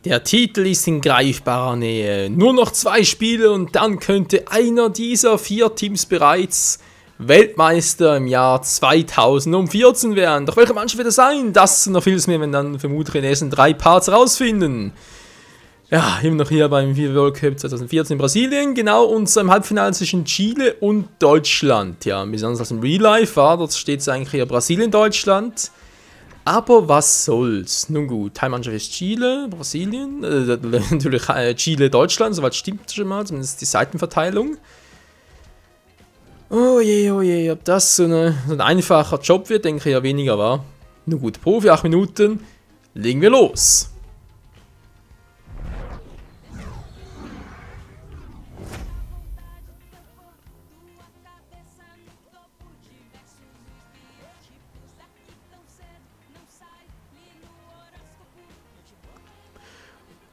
Der Titel ist in greifbarer Nähe. Nur noch 2 Spiele und dann könnte einer dieser 4 Teams bereits Weltmeister im Jahr 2014 werden. Doch welche Mannschaft wird es sein? Das und noch vieles mehr, wenn dann vermutlich in den ersten 3 Parts rausfinden. Ja, immer noch hier beim FIFA World Cup 2014 in Brasilien. Genau, und so im Halbfinale zwischen Chile und Deutschland. Ja, ein bisschen anders als im Real Life war. Dort steht es eigentlich hier Brasilien, Deutschland. Aber was soll's? Nun gut, Heimmannschaft ist Chile, Brasilien, natürlich Chile, Deutschland, soweit stimmt schon mal, zumindest die Seitenverteilung. Oh je, ob das so ein einfacher Job wird, denke ich ja weniger war. Nun gut, Profi, 8 Minuten, legen wir los.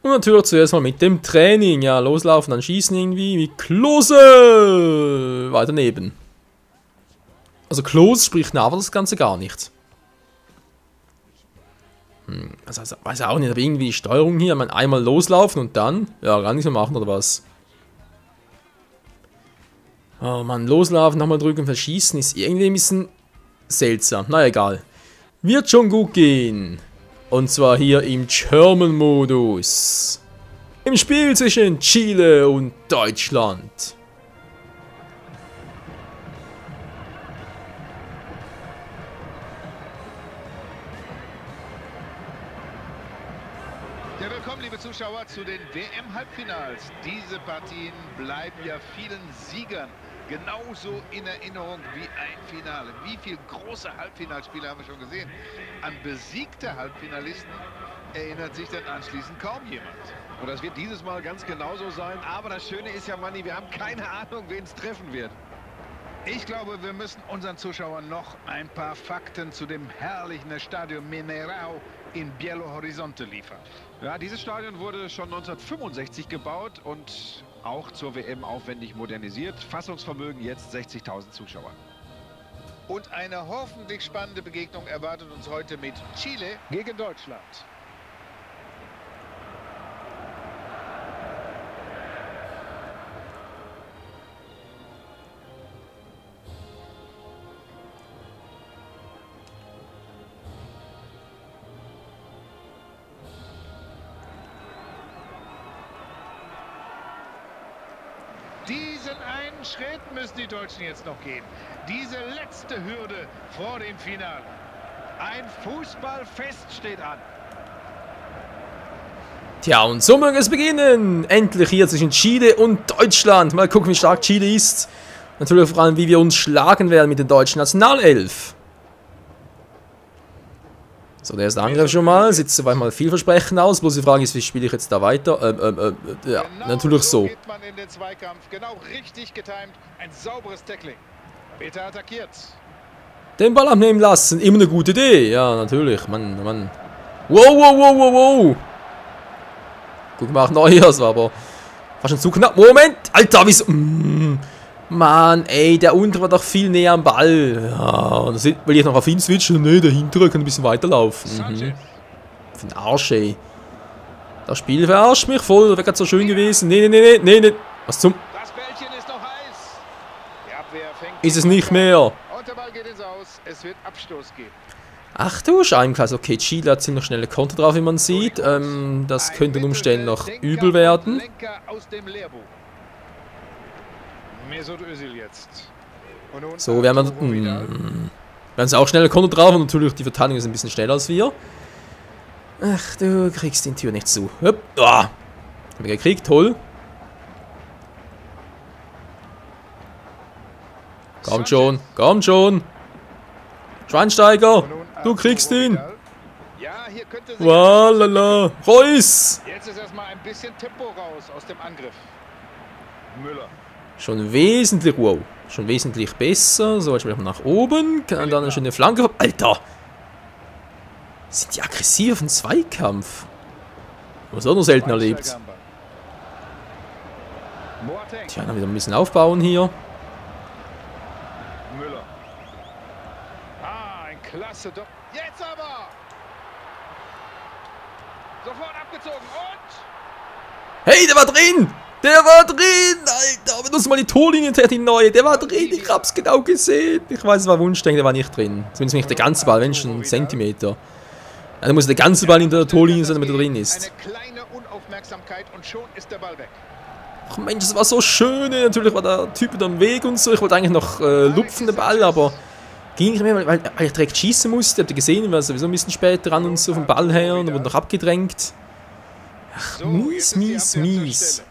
Und natürlich zuerst mal mit dem Training. Ja, loslaufen, dann schießen irgendwie wie Klose. Weiter neben. Also Klose spricht nach, aber das Ganze gar nicht. Also weiß auch nicht, aber irgendwie die Steuerung hier. Man einmal loslaufen und dann, ja, gar nichts mehr machen oder was. Oh man, loslaufen, nochmal drücken, verschießen ist irgendwie ein bisschen seltsam. Na egal. Wird schon gut gehen. Und zwar hier im German-Modus. Im Spiel zwischen Chile und Deutschland. Ja, willkommen, liebe Zuschauer, zu den WM-Halbfinals. Diese Partien bleiben ja vielen Siegern genauso in Erinnerung wie ein Finale. Wie viele große Halbfinalspiele haben wir schon gesehen? An besiegte Halbfinalisten erinnert sich dann anschließend kaum jemand. Und das wird dieses Mal ganz genauso sein. Aber das Schöne ist ja, Manni, wir haben keine Ahnung, wen es treffen wird. Ich glaube, wir müssen unseren Zuschauern noch ein paar Fakten zu dem herrlichen Stadion Mineirão in Belo Horizonte liefern. Ja, dieses Stadion wurde schon 1965 gebaut und auch zur WM aufwendig modernisiert. Fassungsvermögen jetzt 60.000 Zuschauer. Und eine hoffentlich spannende Begegnung erwartet uns heute mit Chile gegen Deutschland. Diesen einen Schritt müssen die Deutschen jetzt noch gehen. Diese letzte Hürde vor dem Finale. Ein Fußballfest steht an. Tja, und so mögen es beginnen. Endlich hier zwischen Chile und Deutschland. Mal gucken, wie stark Chile ist. Natürlich vor allem, wie wir uns schlagen werden mit der deutschen Nationalelf. So, der erste Angriff schon mal. Sieht soweit mal vielversprechend aus. Bloß die Frage ist, wie spiele ich jetzt da weiter? Ja, genau natürlich so. Geht man in den Zweikampf. Genau richtig getimt. Ein sauberes Tackling. Peter attackiert. Den Ball abnehmen lassen. Immer eine gute Idee. Ja, natürlich. Mann. Wow. Guck mal, Neues, war aber fast schon zu knapp. Moment. Alter, wieso? Mann, ey, der untere war doch viel näher am Ball. Ja, und das will ich noch auf ihn switchen. Ne, der hintere kann ein bisschen weiterlaufen. Für den Arsch, ey. Das Spiel verarscht mich voll. Das wäre gerade so schön gewesen. Nee. Was zum... Das Bällchen ist noch heiß. Die Abwehr fängt... Ist es nicht mehr. Und der Ball geht ins Aus. Es wird Abstoß geben. Ach du Scheibenkreis. Okay, Chile hat ziemlich schnelle Konter drauf, wie man sieht. Das könnte unter Umständen noch übel werden. Mesut Özil jetzt. So, wir haben es auch schnelle Konter drauf und natürlich die Verteidigung ist ein bisschen schneller als wir. Ach, du kriegst die Tür nicht zu. Hopp. Haben wir gekriegt, toll. Kommt schon. Schweinsteiger, du kriegst ihn. Ja, hier könnte sich Walala. Reus. Jetzt ist erstmal ein bisschen Tempo raus aus dem Angriff. Müller. Schon wesentlich besser. So, jetzt mal nach oben. Kann dann eine schöne Flanke. Alter! Sind die aggressiv auf den Zweikampf? Was auch noch selten erlebt. Tja, dann wieder ein bisschen aufbauen hier. Müller. Ein klasse Jetzt aber! Sofort abgezogen und... Hey, der war drin! Der war drin! Alter, wenn du mal die Torlinie hinterher, die neue. Der war drin, ich hab's genau gesehen. Ich weiß, es war Wunschdenken, der war nicht drin. Zumindest nicht der ganze Ball, wenn schon einen Zentimeter. Ja, dann muss der ganze Ball hinter der Torlinie sein, damit er drin ist. Eine kleine Unaufmerksamkeit und schon ist der Ball weg. Ach Mensch, das war so schön. Natürlich war der Typ wieder am Weg und so. Ich wollte eigentlich noch lupfen, den Ball, aber ging nicht mehr, weil ich direkt schießen musste. Habt ihr gesehen, ich war sowieso ein bisschen später ran und so vom Ball her und wurde noch abgedrängt. Ach, mies, mies, mies.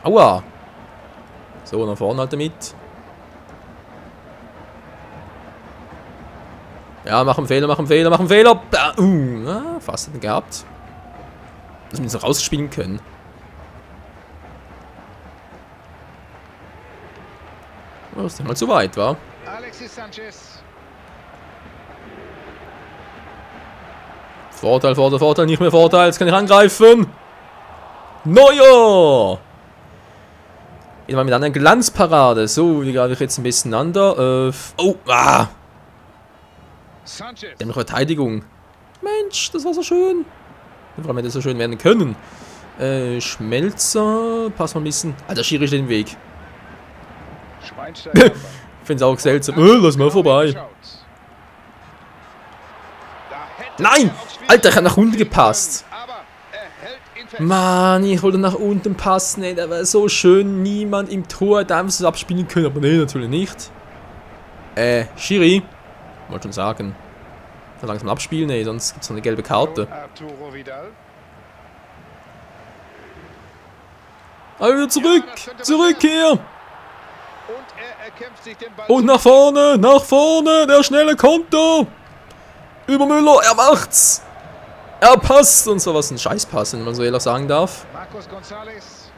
Aua. So, nach vorne halt damit. Ja, mach einen Fehler, mach einen Fehler, mach einen Fehler. Fast hätten gehabt. Dass wir das noch rausspielen können. Oh, ist nicht mal zu weit, wa? Alexis Sanchez. Vorteil, Vorteil, Vorteil, nicht mehr Vorteil. Jetzt kann ich angreifen. Neuer! Wieder mal mit einer Glanzparade. So, die greife ich jetzt ein bisschen an. Sanchez. Die haben noch Verteidigung. Mensch, das war so schön. Vor allem hätte das so schön werden können. Schmelzer. Pass mal ein bisschen. Alter, Schiri steht im Weg. Schweinsteiger. Ich finde es auch seltsam. Lass mal vorbei. Nein! Alter, ich habe nach unten gepasst. Mann, ich wollte nach unten passen. Ey, der war so schön. Niemand im Tor hätte einfach so abspielen können. Aber nee, natürlich nicht. Schiri. Wollte schon sagen. Dann langsam abspielen, ey, sonst gibt es noch eine gelbe Karte. Arturo Vidal. Aber wieder zurück! Zurück hier! Und er erkämpft sich den Ball. Und nach vorne, der schnelle Konter! Über Müller, er macht's! Er passt! Und so was ein Scheißpass, wenn man so ehrlich sagen darf. Marcos González.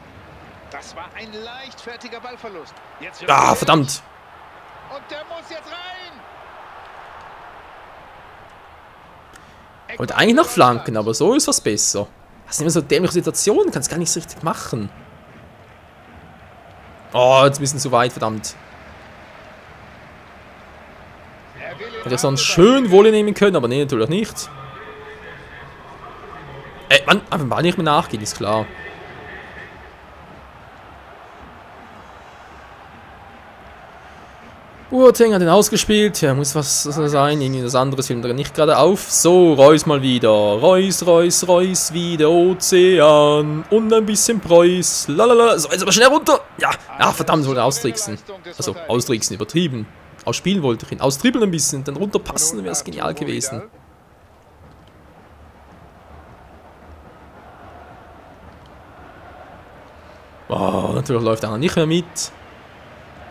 Das war ein leichtfertiger Ballverlust. Jetzt Verdammt! Und der muss jetzt rein! Ich wollte eigentlich noch flanken, aber so ist was besser. Das sind immer so dämliche Situationen, kannst gar nicht so richtig machen. Oh, jetzt ein bisschen zu weit, verdammt. Hätte ich sonst schön Wolle nehmen können, aber nee, natürlich nicht. Mann, einfach mal nicht mehr nachgehen, ist klar. Boateng hat den ausgespielt. Ja, muss was sein. Irgendwie das andere fällt mir nicht gerade auf. So, Reus mal wieder. Reus wieder. Ozean. Und ein bisschen Preuß. Lalala. So, jetzt aber schnell runter. Ja, verdammt, wollte austricksen. Also, austricksen, übertrieben. Ausspielen wollte ich ihn. Austribbeln ein bisschen. Dann runterpassen, wäre es genial gewesen. Oh, natürlich läuft einer nicht mehr mit.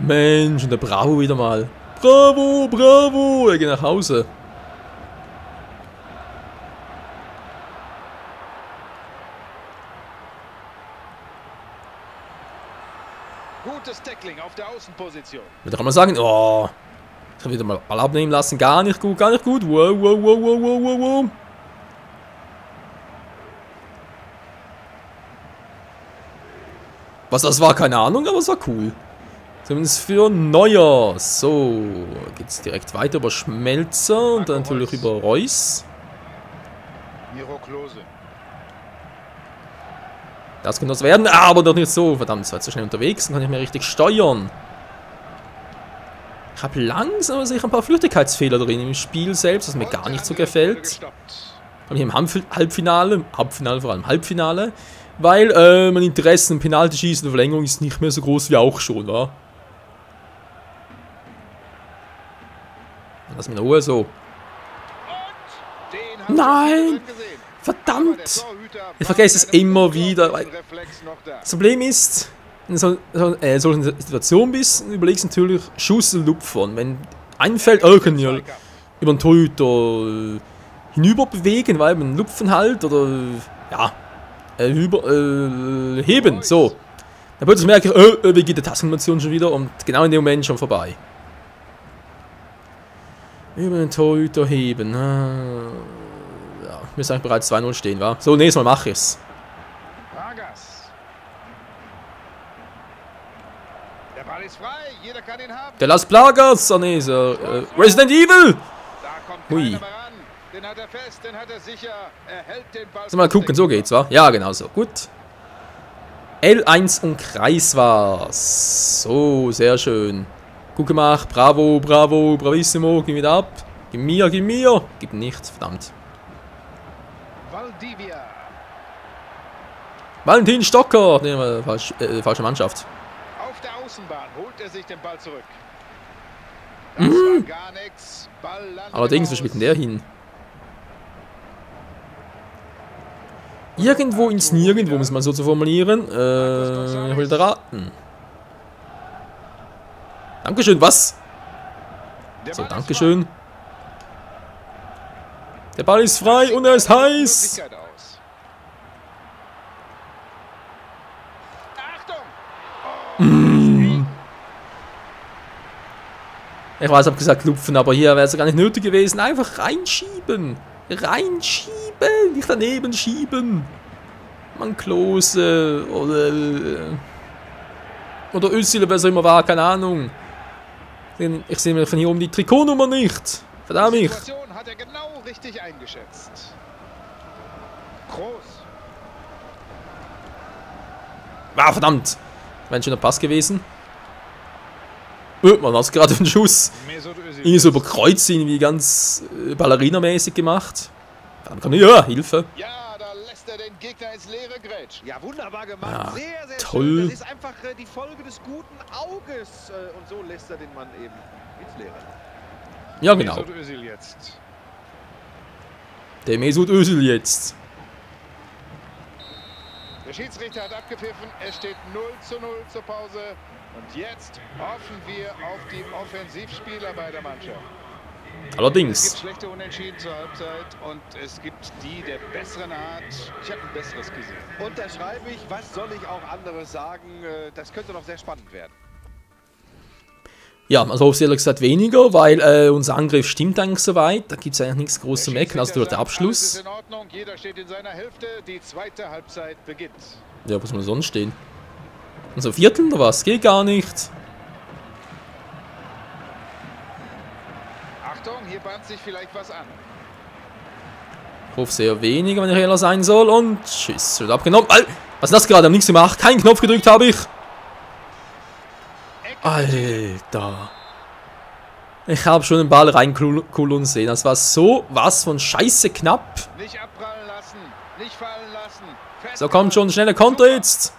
Mensch, und der Bravo wieder mal. Bravo! Er geht nach Hause. Gutes Tackling auf der Außenposition. Da kann man sagen, oh, ich habe wieder mal Ball abnehmen lassen. Gar nicht gut. Wow. Was das war, keine Ahnung, aber es war cool. Zumindest für Neuer. So, geht's direkt weiter über Schmelzer und dann natürlich über Reus. Miro Klose. Das könnte was werden, aber doch nicht so. Verdammt, es war zu schnell unterwegs, dann kann ich mehr richtig steuern. Ich habe langsam aber sicher ein paar Flüchtigkeitsfehler drin im Spiel selbst, was mir gar nicht so gefällt. Vor allem im Halbfinale, weil mein Interesse im Penaltyschießen und Verlängerung ist nicht mehr so groß wie auch schon, wa? Lass mich in Ruhe so. Nein! Verdammt! Ich vergesse es immer wieder. Weil das Problem ist, in solchen Situationen bist, überlegst du natürlich Schuss und Lupfern. Wenn einfällt, können wir über den Torhüter hinüber bewegen, weil man Lupfen halt oder ja, heben, so. Dann plötzlich merke ich, wie geht die Tastenkombination schon wieder und genau in dem Moment schon vorbei. Über den Torhüter heben. Ja, müsste eigentlich bereits 2-0 stehen, wa? So, nächstes Mal mache ich's. Der Ball ist frei, jeder kann ihn haben. Der Las Plagas, Resident Evil! Da kommt Ui. keiner mehr ran. Den hat er fest, den hat er sicher. Er hält den Ball. So, mal gucken, so geht's, wa? Ja, genau so. Gut. L1 und Kreis war's. So, sehr schön. Gut gemacht. Bravo, bravo, bravissimo. Gib wieder ab. Gib mir, gib mir. Gib nichts, verdammt. Valdivia. Valentin Stocker. Nee, falsche Mannschaft. Auf der Außenbahn holt er sich den Ball zurück. Das war gar nichts. Ball landet Allerdings, wo spielt denn der hin? Irgendwo ins Nirgendwo, muss man so zu formulieren. Ich will da raten. Dankeschön, was? So, Dankeschön. Der Ball ist frei und er ist heiß. Ich weiß, ich habe gesagt klopfen, aber hier wäre es gar nicht nötig gewesen. Einfach reinschieben. Reinschieben, nicht daneben schieben. Man Klose oder Özil, wer es immer war, keine Ahnung. Ich sehe mir von hier oben die Trikotnummer nicht. Verdammt mich. Die Situation hat er genau richtig eingeschätzt. Groß. Ah, verdammt. Wäre ein schöner Pass gewesen. Man hat gerade einen Schuss. Irgendwie so über Kreuz, irgendwie ganz Ballerina-mäßig gemacht. Ja, Hilfe. Ja, da lässt er den Gegner ins leere Grätsch. Ja, wunderbar gemacht. Ja, sehr, sehr toll. schön. Das ist einfach die Folge des guten Auges. Und so lässt er den Mann eben ins Leere. Ja, genau. Mesut Özil jetzt. Der Mesut Özil jetzt. Der Schiedsrichter hat abgepfiffen. Es steht 0:0 zur Pause. Und jetzt hoffen wir auf die Offensivspieler bei der Mannschaft. Es Allerdings. gibt schlechte Unentschieden zur Halbzeit und es gibt die der besseren Art. Ich habe ein besseres gesehen. Unterschreibe ich. Was soll ich auch anderes sagen? Das könnte noch sehr spannend werden. Ja, also ehrlich gesagt weniger, weil unser Angriff stimmt eigentlich soweit. Da gibt es eigentlich nichts groß zu meckern. Also durch den Alles ist Abschluss. in Ordnung. Jeder steht in seiner Hälfte. Die zweite Halbzeit beginnt. Ja, wo soll man sonst stehen? Unser Viertel oder was? Geht gar nicht. Achtung, hier bahnt sich vielleicht was an. Ich hoffe sehr weniger, wenn ich ehrlich sein soll. Und tschüss, wird abgenommen. Was ist das gerade? Ich habe nichts gemacht. Keinen Knopf gedrückt habe ich. Alter. Ich habe schon den Ball reinkullern sehen. Das war so was von scheiße knapp. Nicht abprallen lassen. Nicht fallen lassen. So, kommt schon. Schneller Konter jetzt.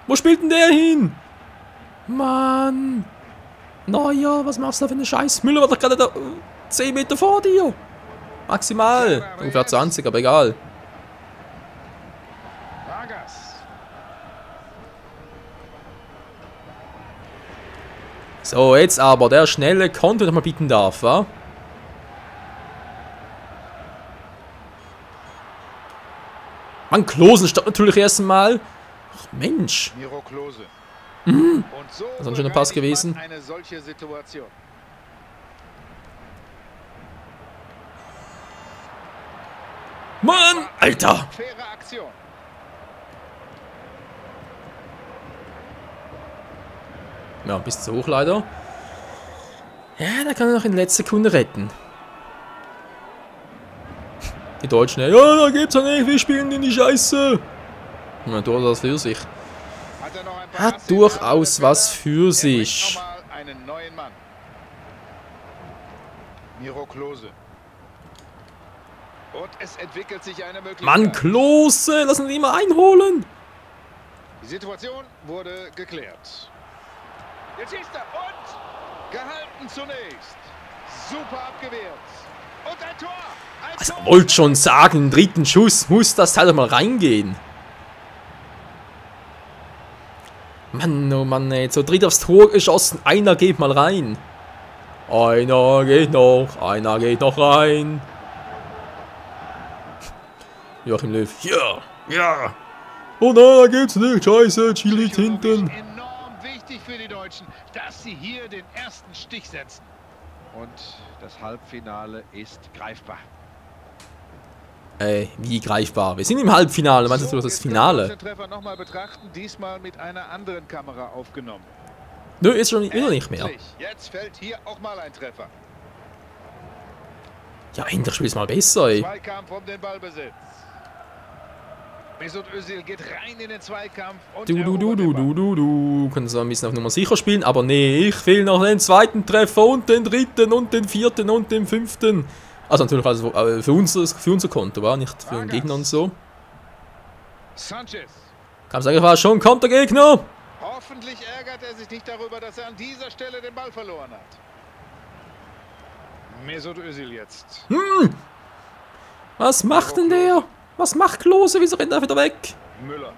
Wo spielt denn der hin? Mann. Naja, was machst du da für eine Scheiß? Müller war doch gerade da 10 Meter vor dir. Maximal. Ungefähr 20, aber egal. Vargas. So, jetzt aber der schnelle Konter, den ich mal bieten darf, wa? Mann, Klosen statt natürlich erstmal. Ach Mensch. Miro Klose. Und so Das ist ein schöner Pass bereinigt man gewesen. eine solche Situation. Mann, Alter. Faire Aktion. Ja, ein bisschen zu hoch leider. Ja, da kann er noch in letzter Sekunde retten. Die Deutschen, ja, da gibt's ja nicht, wir spielen in die Scheiße. Ja, durchaus für sich. Hat er noch ein paar Hat Asse durchaus in der was Feder? für Er sich. bringt nochmal einen neuen Mann. Miro Klose. Und es entwickelt sich eine Möglichkeit. Mann, Klose, lass uns ihn mal einholen. Die Situation wurde geklärt. Jetzt schießt er und gehalten zunächst. Super abgewehrt. Und ein Tor. Ein Also, Tor. wollt schon sagen, im dritten Schuss muss das Teil doch mal reingehen. Mann, oh Mann, ey, so dritt aufs Tor geschossen, einer geht mal rein. Einer geht noch rein. Joachim Löw, ja, ja. Oh nein, da geht's nicht, scheiße, Chile liegt hinten. Enorm wichtig für die Deutschen, dass sie hier den ersten Stich setzen. Und das Halbfinale ist greifbar. Ey, wie greifbar. Wir sind im Halbfinale, meinst du das jetzt können wir Finale? uns den Treffer nochmal betrachten, diesmal mit einer anderen Kamera aufgenommen. Nö, ist schon wieder nicht mehr. Endlich. Jetzt fällt hier auch mal ein Treffer. Ja, endlich spielt es mal besser, ey. Zweikampf um den Ballbesitz. Mesut Özil geht rein in den Zweikampf und Du. Können so ein bisschen auf Nummer sicher spielen, aber nee, ich will noch den zweiten Treffer und den dritten und den vierten und den fünften. Also natürlich also für unser Konto, war nicht für den Gegner und so. Sanchez. Kann sagen, war schon, kommt der Gegner. Hoffentlich ärgert er sich nicht darüber, dass er an dieser Stelle den Ball verloren hat. Mesut Özil jetzt. Was macht denn der? Was macht Klose? Wieso rennt er wieder weg? Müller.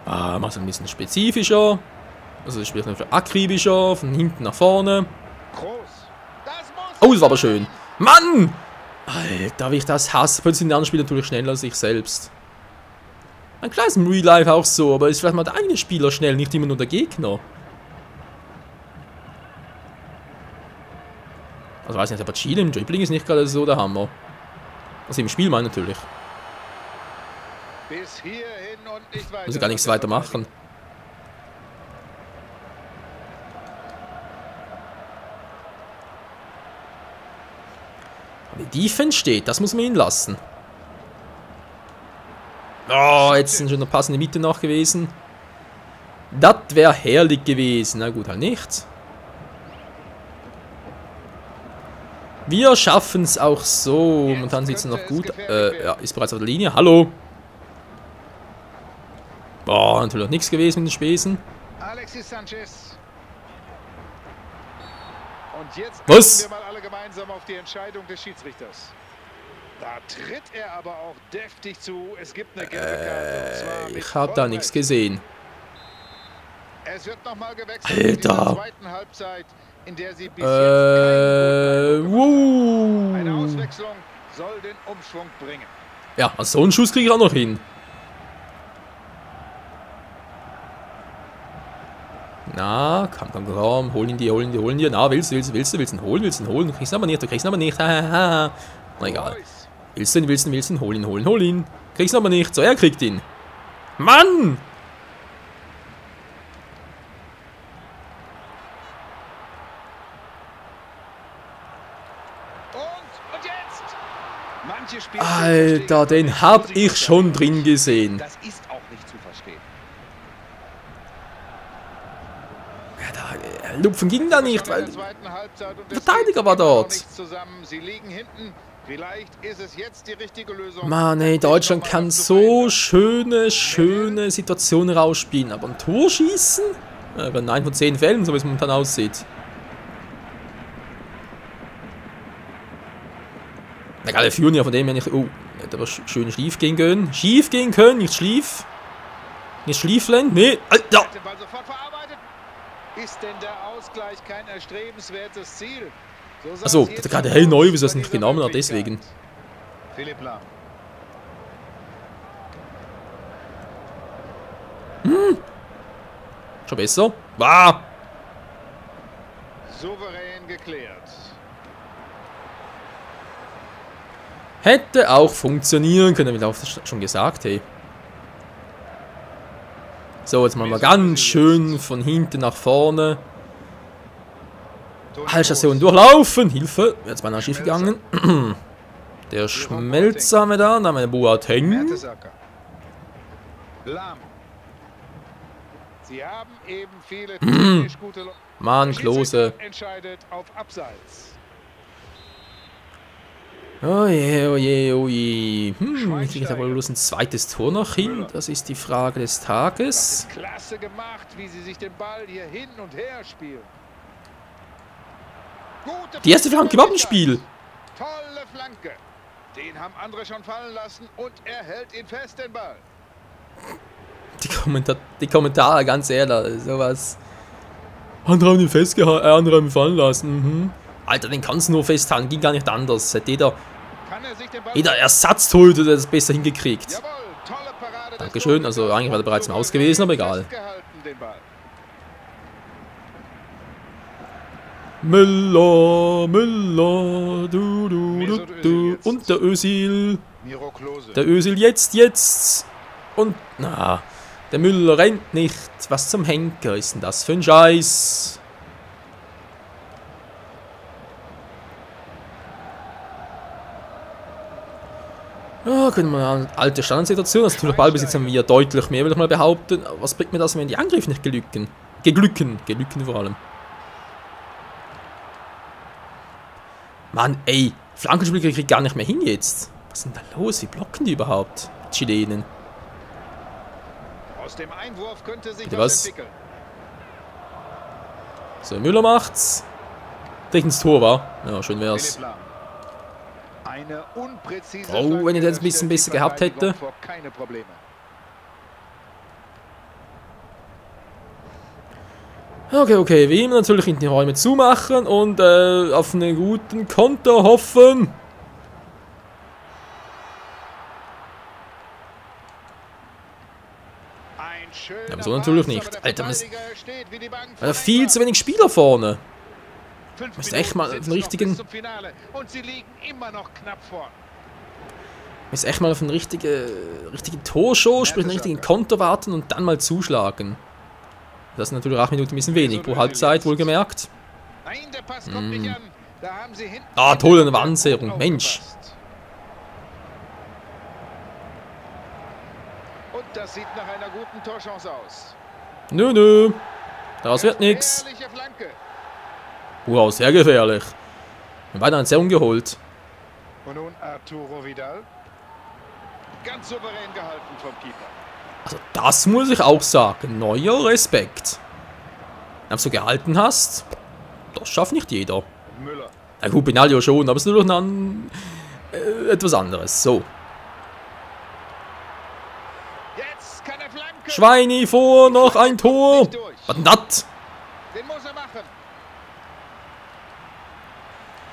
Ah, macht es ein bisschen spezifischer. Also das Spiel ist akribischer, von hinten nach vorne. Groß. Das muss Oh, das war aber schön. Mann! Alter, wie ich das hasse. Plötzlich sind die anderen Spieler natürlich schneller als ich selbst. Ein kleines im Real Life auch so, aber ist vielleicht mal der eigene Spieler schnell, nicht immer nur der Gegner. Also weiß nicht, aber Chile im Dribbling ist nicht gerade so der Hammer. Also im Spiel mal natürlich. bis hierhin und nicht weiter. Muss ich gar nichts weiter machen. Aber die Defense steht, das muss man ihn lassen. Oh, jetzt sind schon eine passende Mitte noch gewesen. Das wäre herrlich gewesen. Na gut, halt nicht. Wir schaffen es auch so. Momentan sieht es noch gut. Ja, ist bereits auf der Linie. Hallo. Boah, natürlich noch nichts gewesen mit den Spesen. Alexis Sanchez. Und jetzt Was? wir mal alle gemeinsam auf die Entscheidung des Schiedsrichters. Da tritt er aber auch deftig zu. Es gibt eine gelbe Karte. Und zwar mit Ich habe da vollem nichts Recht. gesehen. Es wird nochmal gewechselt in dieser Alter. zweiten Halbzeit, in der sie bis jetzt keinen guten Eine Auswechslung soll den Umschwung bringen. Ja, also so einen Schuss kriege ich auch noch hin. Na, komm, hol ihn dir. Na, willst du ihn holen? Du kriegst ihn aber nicht, Na egal. Reus. Willst du ihn, hol ihn. Kriegst ihn aber nicht, so, er kriegt ihn. Mann! Und jetzt! Manche Spiele Alter, den hab ich schon drin gesehen. Das ist auch nicht zu verstehen. Lupfen ging da nicht, weil... Der Verteidiger war dort. Sie liegen hinten. Vielleicht ist es jetzt die richtige Lösung. Mann, ey, Deutschland kann so schöne Situationen rausspielen, aber ein Tor schießen? Bei 9 von 10 Fällen, so wie es momentan aussieht. Egal, wir führen ja von dem her nicht... Oh, hätte aber schön schief gehen können. Nicht schlief. Nicht schlieflen. Nee, Alter. Den Ball sofort verarbeitet. Ist denn der Ausgleich kein erstrebenswertes Ziel? So Achso, der gerade hell neu, wie es das nicht genommen hat, deswegen. Philipp Lahm. Schon besser. Wow. Souverän geklärt. Hätte auch funktionieren können, wie ich schon gesagt, hey. So, jetzt mal ganz schön von hinten nach vorne. Halbstation durchlaufen. Hilfe. Jetzt beinahe schief gegangen. Der Schmelzer haben wir da. Dann haben wir Boateng. Mertesacker. Lahm. Sie haben eben viele technisch gute Leute. Mann, Klose. Entscheidet auf Abseits. Oh je. Ich kriege aber bloß ein zweites Tor noch hin. Das ist die Frage des Tages. Klasse gemacht, wie sie sich den Ball hier hin und her spielen. Gute Die erste Flanke überhaupt im Spiel. Tolle Flanke. Den haben andere schon fallen lassen und er hält ihn fest, den Ball. Die Kommentare, ganz ehrlich, sowas. Andere haben ihn festgehalten, andere haben ihn fallen lassen. Alter, den kannst du nur festhalten, ging gar nicht anders. Hat jeder Ersatztorhüter das besser hingekriegt. Jawohl, tolle Parade. Dankeschön, also eigentlich war er bereits im Aus gewesen, aber egal. Den Ball. Müller, du. Und der Özil. Miro Klose. Der Özil jetzt. Und, na, der Müller rennt nicht. Was zum Henker ist denn das für ein Scheiß? Ja, können wir eine alte Standardsituation. Also natürlich Ballbesitz haben wir deutlich mehr, würde ich mal behaupten. Was bringt mir das, wenn die Angriffe nicht gelücken? Geglücken vor allem. Mann, ey, Flankenspiel kriege ich gar nicht mehr hin jetzt. Was ist denn da los? Wie blocken die überhaupt? Die Chilenen. Aus dem Einwurf könnte sich Bitte was was? entwickeln. So, Müller macht's. Direkt ins Tor war. Ja, schön wär's. Philipp Lahm. Eine unpräzise Oh, wenn ich das ein bisschen stellt besser die gehabt hätte. Verteidigung vor keine Probleme. Okay, wie immer natürlich in die Räume zumachen und auf einen guten Konter hoffen. Ein schöner aber so natürlich Pass, nicht. aber der Alter, was- Verteidiger steht wie die Bank Also vor viel einem zu wenig Spieler vorne. 5 Müsste echt mal auf Minuten den sind's richtigen- noch bis zum Finale und sie liegen immer noch knapp vor. Muss echt mal auf einen richtigen Torschuss, sprich einen richtigen Konter warten und dann mal zuschlagen. Das sind natürlich 8 Minuten ein bisschen wenig pro Halbzeit, wohlgemerkt. Nein, der Pass kommt nicht an. Da haben sie hinten Ah, tolle gut Wandsehrung, Mensch. aufgepasst. Und das sieht nach einer guten Torchance aus. Nö. Daraus wird nichts. Gefährliche Flanke. Wow, sehr gefährlich. Wir haben beide einen sehr ungeholt. Und nun Arturo Vidal. Ganz souverän gehalten vom Keeper. Also das muss ich auch sagen. Neuer Respekt. Wenn du so gehalten hast, das schafft nicht jeder. Müller. Na gut, Benaglio schon, aber es ist natürlich etwas anderes. So. Jetzt kann er flanken. Schweini vor, noch ein Tor. Nicht durch. Was denn das? Den muss er machen.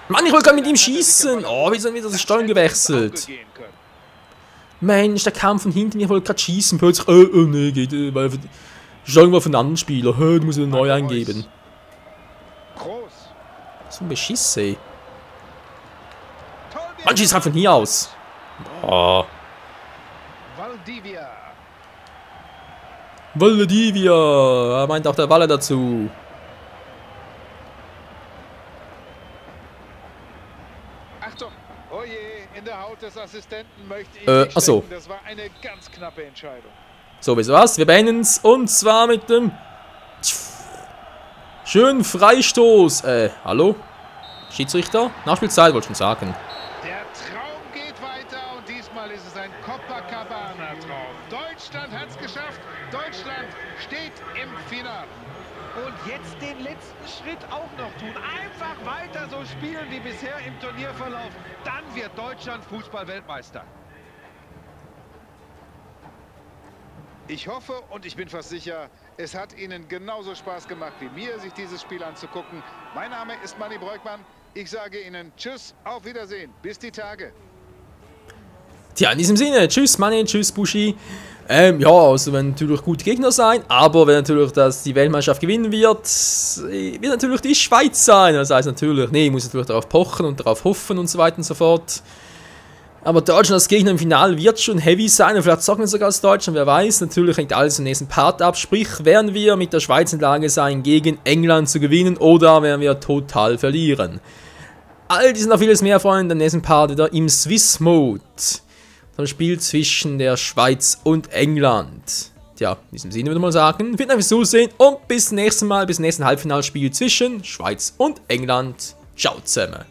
Mann, ich wollte gerade mit ihm schießen. Oh, wie sind wieder das Steuern gewechselt. Gehen können. Mensch, der kam von hinten, ich wollte gerade schießen. Plötzlich, nee, geht, weil die Steuerung war von einem anderen Spieler. Du musst ihn neu eingeben. Groß. So ein Beschiss, ey. Toll, Mann, schießt halt von hier aus. Oh. Valdivia. Valdivia. Meint auch der Walle dazu. Achtung. Oh je, in der Haut des Assistenten möchte ich nicht ach so. stecken. Das war eine ganz knappe Entscheidung. So, wisst ihr was? Wir beenden es. Und zwar mit dem schönen Freistoß. Hallo? Schiedsrichter? Nachspielzeit, wollte ich schon sagen. Der Traum geht weiter und diesmal ist es ein Copacabana-Traum. Deutschland hat es geschafft. Deutschland steht im Finale. Und jetzt den letzten Schritt auch noch tun. Einfach weiter so spielen wie bisher im Turnierverlauf. Dann wird Deutschland Fußball-Weltmeister. Ich hoffe und ich bin fast sicher, es hat Ihnen genauso Spaß gemacht wie mir, sich dieses Spiel anzugucken. Mein Name ist Manni Breukmann. Ich sage Ihnen Tschüss, auf Wiedersehen. Bis die Tage. Tja, in diesem Sinne, tschüss Manni, tschüss Buschi. Ja, also werden natürlich gute Gegner sein, aber wenn natürlich die Weltmeisterschaft gewinnen wird natürlich die Schweiz sein. Das heißt natürlich, nee, ich muss natürlich darauf pochen und darauf hoffen und so weiter und so fort. Aber Deutschland als Gegner im Finale wird schon heavy sein und vielleicht zocken wir sogar als Deutschland, wer weiß. Natürlich hängt alles im nächsten Part ab, sprich, werden wir mit der Schweiz in der Lage sein, gegen England zu gewinnen oder werden wir total verlieren. All dies und noch vieles mehr, Freunde, im nächsten Part wieder im Swiss Mode. Ein Spiel zwischen der Schweiz und England. Tja, in diesem Sinne würde ich mal sagen, vielen Dank fürs Zusehen und bis zum nächsten Mal, bis zum nächsten Halbfinalspiel zwischen Schweiz und England. Ciao zusammen.